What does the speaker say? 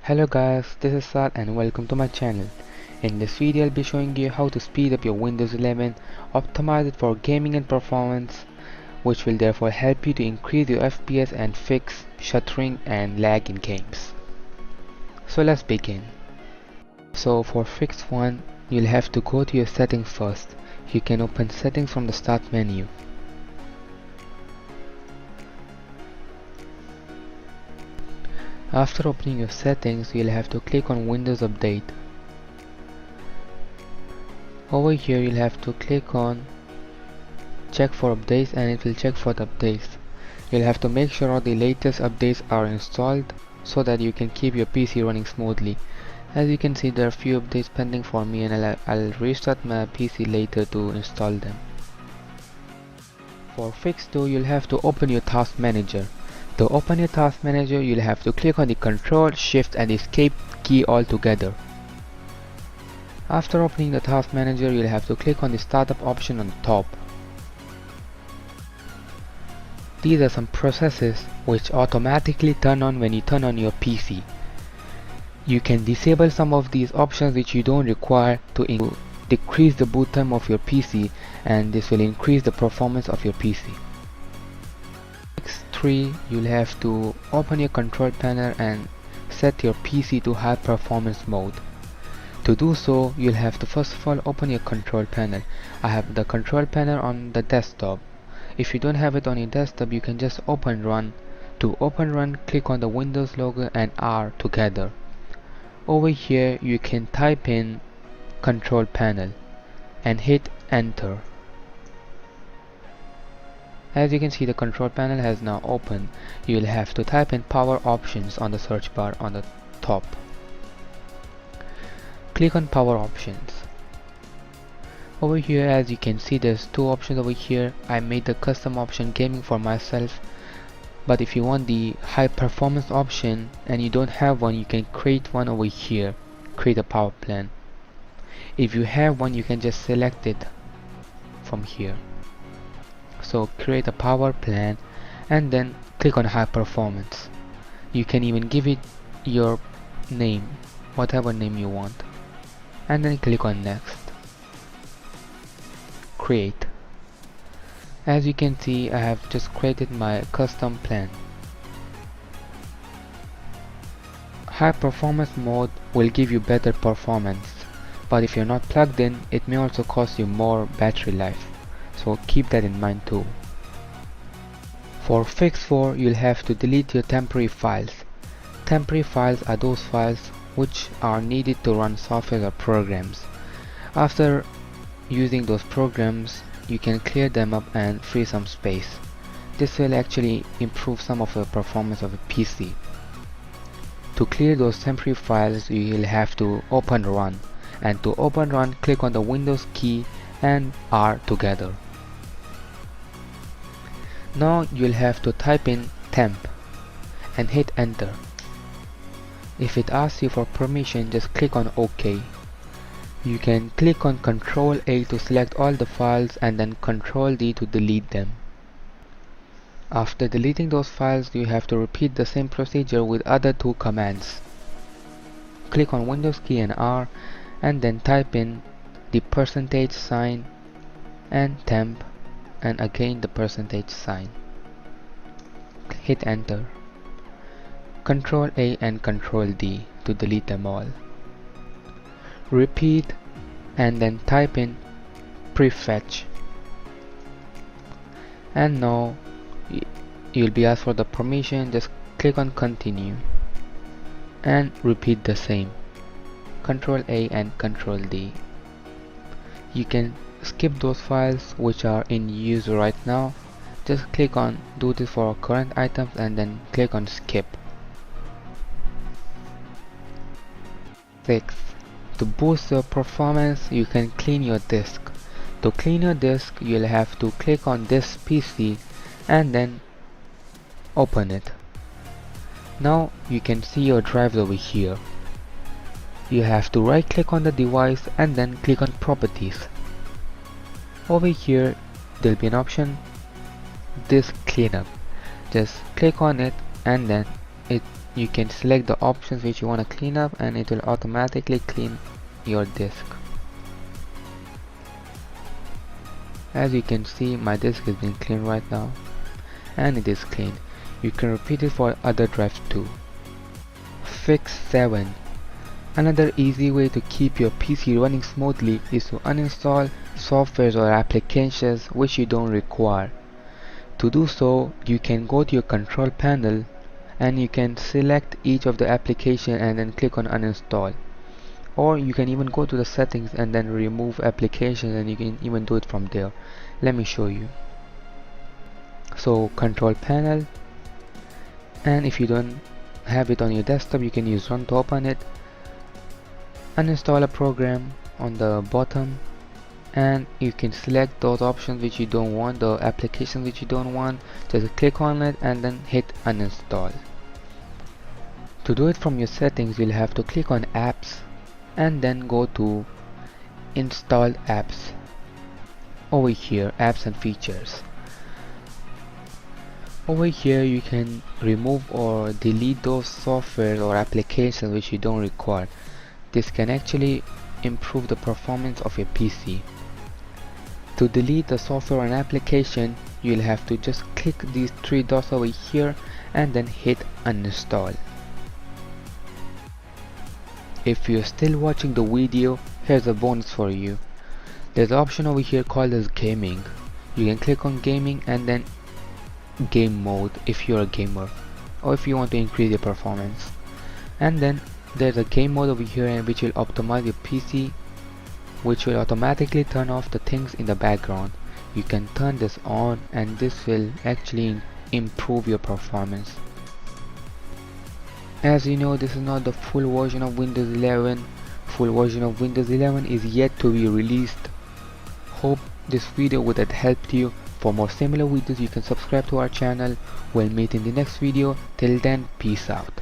Hello guys, this is Sal and welcome to my channel. In this video I'll be showing you how to speed up your Windows 11, optimize it for gaming and performance, which will therefore help you to increase your FPS and fix stuttering and lag in games. So let's begin. So for fix 1, you'll have to go to your settings first. You can open settings from the start menu. After opening your settings, you'll have to click on Windows Update. Over here you'll have to click on check for updates and it will check for the updates. You'll have to make sure all the latest updates are installed so that you can keep your PC running smoothly. As you can see, there are few updates pending for me and I'll restart my PC later to install them. For fix 2, you'll have to open your task manager. To open your task manager, you'll have to click on the Ctrl, Shift and Escape key all together. After opening the task manager, you'll have to click on the startup option on the top. These are some processes which automatically turn on when you turn on your PC. You can disable some of these options which you don't require to decrease the boot time of your PC, and this will increase the performance of your PC. Next 3, you'll have to open your control panel and set your PC to high performance mode. To do so, you'll have to first of all open your control panel. I have the control panel on the desktop. If you don't have it on your desktop, you can just open run. To open run, click on the Windows logo and R together. Over here you can type in control panel and hit enter. As you can see, the control panel has now opened. You will have to type in power options on the search bar on the top. Click on power options. Over here, as you can see, there's two options over here. I made the custom option gaming for myself, but if you want the high performance option and you don't have one, you can create one over here. Create a power plan. If you have one, you can just select it from here. So create a power plan and then click on high performance. You can even give it your name, whatever name you want, and then click on next. Create. As you can see, I have just created my custom plan. High performance mode will give you better performance, but if you're not plugged in, it may also cost you more battery life. So keep that in mind too. For fix 4, you'll have to delete your temporary files. Temporary files are those files which are needed to run software or programs. After using those programs, you can clear them up and free some space. This will actually improve some of the performance of a PC. To clear those temporary files, you will have to open run, and to open run, click on the Windows key and R together. Now you'll have to type in temp and hit enter. If it asks you for permission, just click on OK. You can click on Ctrl A to select all the files and then Ctrl D to delete them. After deleting those files, you have to repeat the same procedure with other two commands. Click on Windows key and R and then type in the %sign and temp and again the %sign. Hit enter. Ctrl A and Ctrl D to delete them all. Repeat and then type in prefetch. And now you'll be asked for the permission. Just click on continue and repeat the same. Ctrl A and Ctrl D. You can skip those files which are in use right now. Just click on do this for current items and then click on skip. 6. To boost your performance, you can clean your disk. To clean your disk, you'll have to click on this PC and then open it. Now you can see your drives over here. You have to right click on the device and then click on properties. Over here there'll be an option disk cleanup. Just click on it and then you can select the options which you want to clean up, and it will automatically clean your disk. As you can see, my disk is being cleaned right now, and it is cleaned. You can repeat it for other drives too. Fix 7. Another easy way to keep your PC running smoothly is to uninstall softwares or applications which you don't require. To do so, you can go to your control panel and you can select each of the application and then click on uninstall. Or you can even go to the settings and then remove applications, and you can even do it from there. Let me show you. So control panel, and if you don't have it on your desktop, you can use run to open it. Uninstall a program on the bottom, and you can select those options which you don't want, the applications which you don't want. Just click on it and then hit uninstall. To do it from your settings, you'll have to click on apps and then go to install apps. Over here, apps and features. Over here you can remove or delete those software or applications which you don't require. This can actually improve the performance of your PC. To delete the software and application, you'll have to just click these 3 dots over here and then hit uninstall. If you're still watching the video, here's a bonus for you. There's an option over here called as gaming. You can click on gaming and then game mode if you're a gamer, or if you want to increase your performance. And then there's a game mode over here which will optimize your PC, which will automatically turn off the things in the background. You can turn this on and this will actually improve your performance. As you know, this is not the full version of Windows 11. Full version of Windows 11 is yet to be released. Hope this video would have helped you. For more similar videos, you can subscribe to our channel. We'll meet in the next video. Till then, peace out.